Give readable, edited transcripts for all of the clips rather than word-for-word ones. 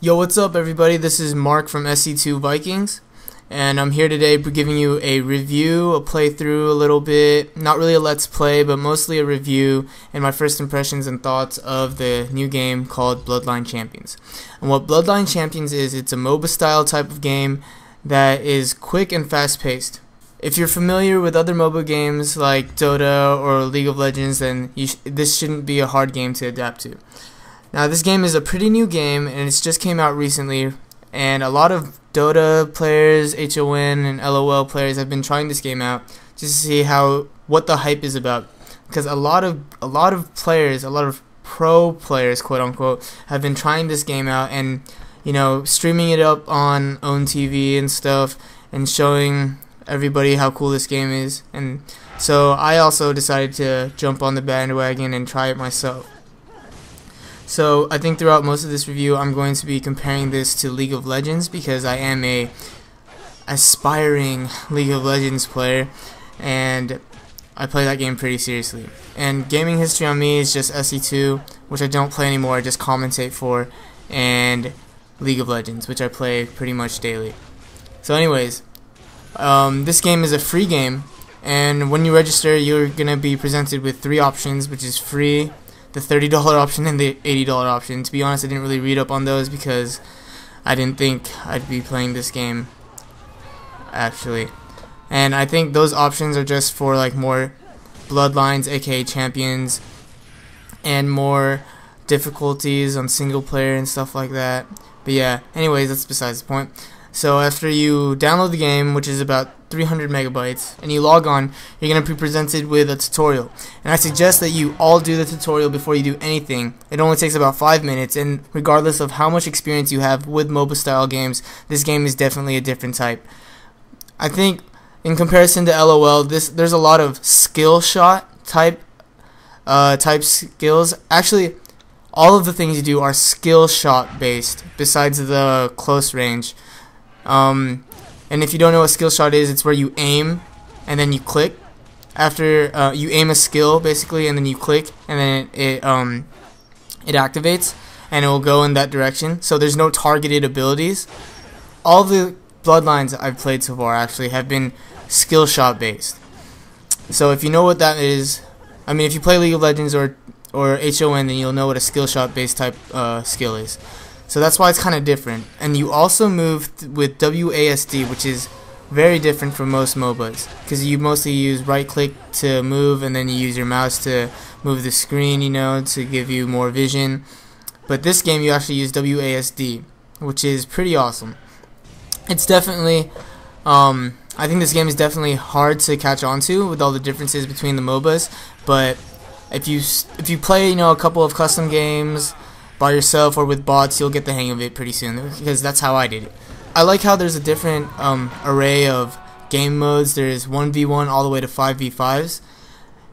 Yo, what's up everybody? This is Mark from SC2 Vikings, and I'm here today giving you a review, a playthrough a little bit, not really a let's play, but mostly a review and my first impressions and thoughts of the new game called Bloodline Champions. And what Bloodline Champions is, it's a MOBA style type of game that is quick and fast paced. If you're familiar with other MOBA games like Dota or League of Legends, then this shouldn't be a hard game to adapt to. Now, this game is a pretty new game, and it's just came out recently, and a lot of Dota players, HON, and LOL players have been trying this game out just to see what the hype is about. Because a lot of players, a lot of pro players, quote unquote, have been trying this game out and streaming it up on own TV and stuff, and showing everybody how cool this game is. And so I also decided to jump on the bandwagon and try it myself. So I think throughout most of this review I'm going to be comparing this to League of Legends, because I am a aspiring League of Legends player and I play that game pretty seriously. And gaming history on me is just SC2, which I don't play anymore, I just commentate for, and League of Legends, which I play pretty much daily. So anyways, this game is a free game, and when you register you're going to be presented with three options, which is free, the $30 option, and the $80 option. To be honest, I didn't really read up on those because I didn't think I'd be playing this game actually. And I think those options are just for like more bloodlines, aka champions, and more difficulties on single player and stuff like that. But yeah, anyways, that's besides the point. So after you download the game, which is about 300 megabytes, and you log on, you're going to be presented with a tutorial. And I suggest that you all do the tutorial before you do anything. It only takes about 5 minutes, and regardless of how much experience you have with MOBA style games, this game is definitely a different type. I think in comparison to LOL, there's a lot of skill shot type skills. Actually, all of the things you do are skill shot based, besides the close range. And if you don't know what skill shot is, it's where you aim and then you click. After you aim a skill basically, and then you click, and then it activates and it will go in that direction. So there's no targeted abilities. All the bloodlines I've played so far actually have been skill shot based. So if you know what that is, I mean, if you play League of Legends or HON, then you'll know what a skill shot based type skill is. So that's why it's kind of different. And you also move with WASD, which is very different from most MOBAs, because you mostly use right click to move, and then you use your mouse to move the screen, to give you more vision. But this game you actually use WASD, which is pretty awesome. It's definitely, I think this game is definitely hard to catch on to with all the differences between the MOBAs. But if you play, a couple of custom games by yourself or with bots, you'll get the hang of it pretty soon, because that's how I did it. I like how there's a different array of game modes. There's 1v1 all the way to 5v5s,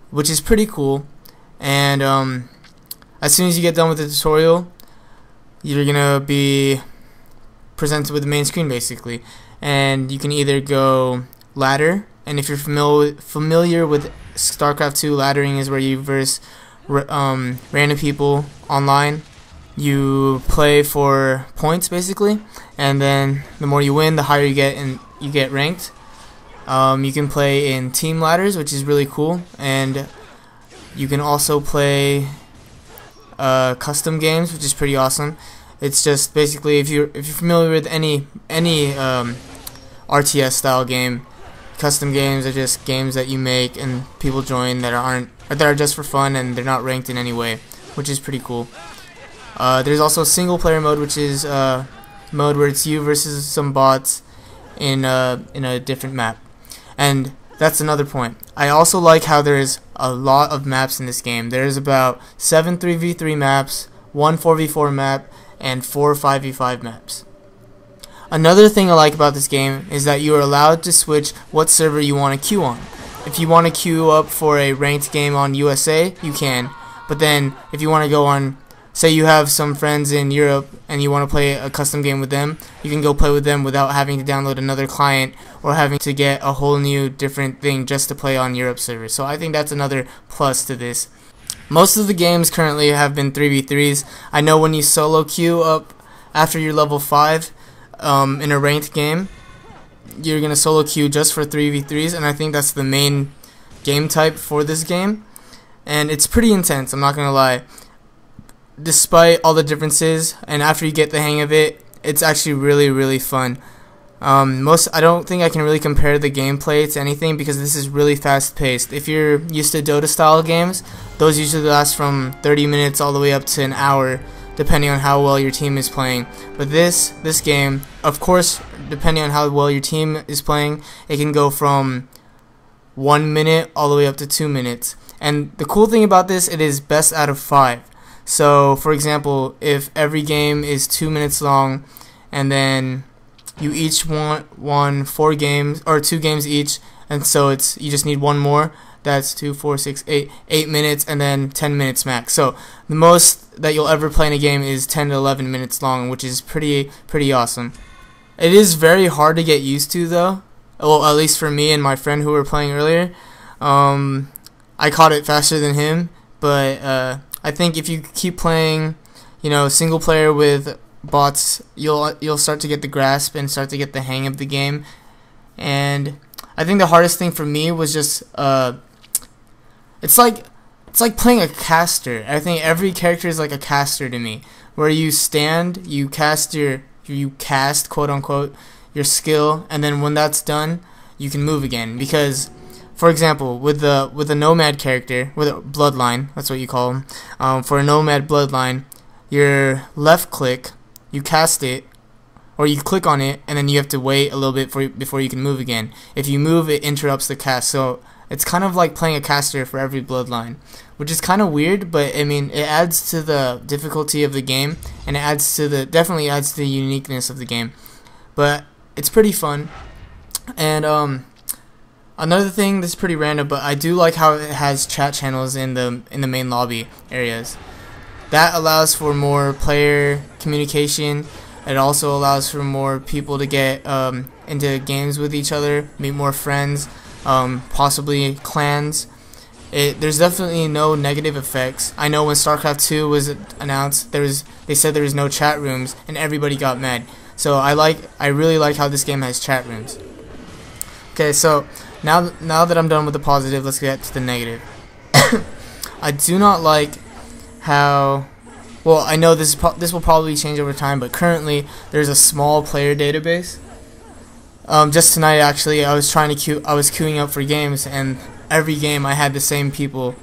which is pretty cool. And as soon as you get done with the tutorial, you're gonna be presented with the main screen basically, and you can either go ladder, and if you're familiar with StarCraft 2, laddering is where you verse random people online. You play for points basically, and then the more you win, the higher you get, and you get ranked. You can play in team ladders, which is really cool, and you can also play custom games, which is pretty awesome. It's just basically, if you're familiar with any RTS style game, custom games are just games that you make and people join that are just for fun, and they're not ranked in any way, which is pretty cool. There's also single player mode, which is mode where it's you versus some bots in a different map. And that's another point. I also like how there's a lot of maps in this game. There's about 7 3v3 maps, 1 4v4 map, and 4 5v5 maps. Another thing I like about this game is that you are allowed to switch what server you want to queue on. If you want to queue up for a ranked game on USA, you can. But then if you want to go on, say you have some friends in Europe and you want to play a custom game with them, you can go play with them without having to download another client or having to get a whole new different thing just to play on Europe servers. So I think that's another plus to this. Most of the games currently have been 3v3s. I know when you solo queue up after you're level 5 in a ranked game, you're going to solo queue just for 3v3s, and I think that's the main game type for this game. And it's pretty intense, I'm not going to lie. Despite all the differences, and after you get the hang of it, it's actually really fun. I don't think I can really compare the gameplay to anything because this is really fast paced. If you're used to Dota style games, those usually last from 30 minutes all the way up to an hour, depending on how well your team is playing. But this game, of course, depending on how well your team is playing, it can go from 1 minute all the way up to 2 minutes. And the cool thing about this, it is best out of 5. So, for example, if every game is 2 minutes long, and then you each won 4 games, or 2 games each, and so you just need one more. That's 2, 4, 6, 8 minutes, and then 10 minutes max. So the most that you'll ever play in a game is 10 to 11 minutes long, which is pretty awesome. It is very hard to get used to, though. Well, at least for me and my friend who were playing earlier. I caught it faster than him, but I think if you keep playing, single player with bots, you'll start to get the grasp and start to get the hang of the game. And I think the hardest thing for me was just it's like playing a caster. I think every character is like a caster to me, where you stand, you cast quote unquote your skill, and then when that's done, you can move again. Because, for example, with a nomad character, with a bloodline, that's what you call them. For a nomad bloodline, your left click, you cast it, or you click on it, and then you have to wait a little bit before you can move again. If you move, it interrupts the cast. So it's kind of like playing a caster for every bloodline, which is kind of weird, but I mean, it adds to the difficulty of the game, and it definitely adds to the uniqueness of the game. But it's pretty fun. And another thing that's pretty random, but I do like how it has chat channels in the main lobby areas. That allows for more player communication. It also allows for more people to get into games with each other, meet more friends, possibly clans. There's definitely no negative effects. I know when StarCraft 2 was announced, they said there was no chat rooms, and everybody got mad. So I really like how this game has chat rooms. Okay, so now that I'm done with the positive, let's get to the negative. I do not like how, well, I know this will probably change over time, but currently there's a small player database. Just tonight, actually, I was queuing up for games, and every game I had the same people,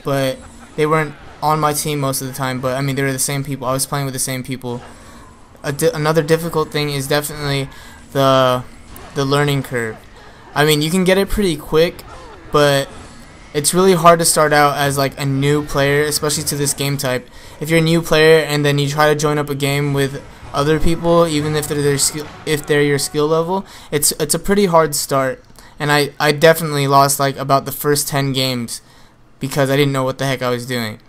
but they weren't on my team most of the time. But I mean, they were the same people. I was playing with the same people. Another difficult thing is definitely the learning curve. I mean, you can get it pretty quick, but it's really hard to start out as like a new player, especially to this game type. If you're a new player and then you try to join up a game with other people, even if they're your skill level, it's a pretty hard start. And I definitely lost like about the first 10 games because I didn't know what the heck I was doing.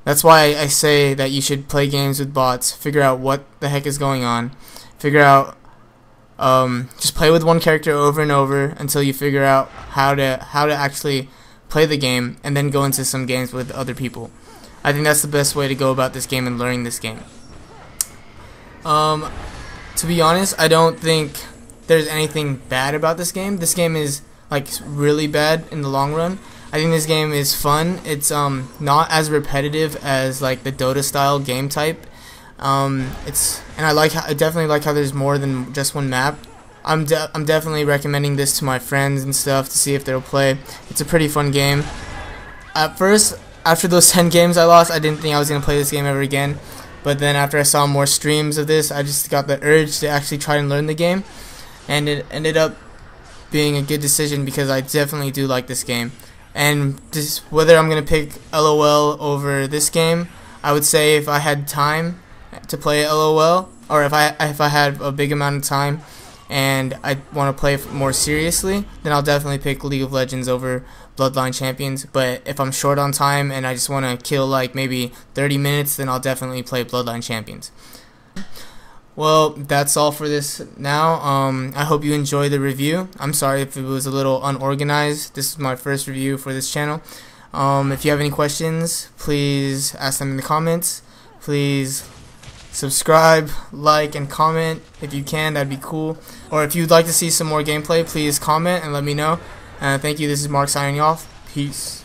That's why I say that you should play games with bots, figure out what the heck is going on, figure out just play with one character over and over until you figure out how to actually play the game, and then go into some games with other people. I think that's the best way to go about this game and learning this game. To be honest, I don't think there's anything bad about this game. This game is like really bad in the long run. I think this game is fun. It's not as repetitive as like the Dota style game type. I definitely like how there's more than just one map. I'm definitely recommending this to my friends and stuff to see if they'll play. It's a pretty fun game. At first, after those 10 games I lost, I didn't think I was going to play this game ever again. But then after I saw more streams of this, I just got the urge to actually try and learn the game. And it ended up being a good decision because I definitely do like this game. And whether I'm going to pick LOL over this game, I would say if I had time to play LOL, or if I had a big amount of time and I want to play more seriously, then I'll definitely pick League of Legends over Bloodline Champions. But if I'm short on time and I just want to kill like maybe 30 minutes, then I'll definitely play Bloodline Champions. Well, that's all for this now. I hope you enjoyed the review. I'm sorry if it was a little unorganized. This is my first review for this channel. If you have any questions, please ask them in the comments. Please subscribe, like, and comment if you can. That'd be cool. Or if you'd like to see some more gameplay, please comment and let me know. Thank you. This is Mark signing off. Peace.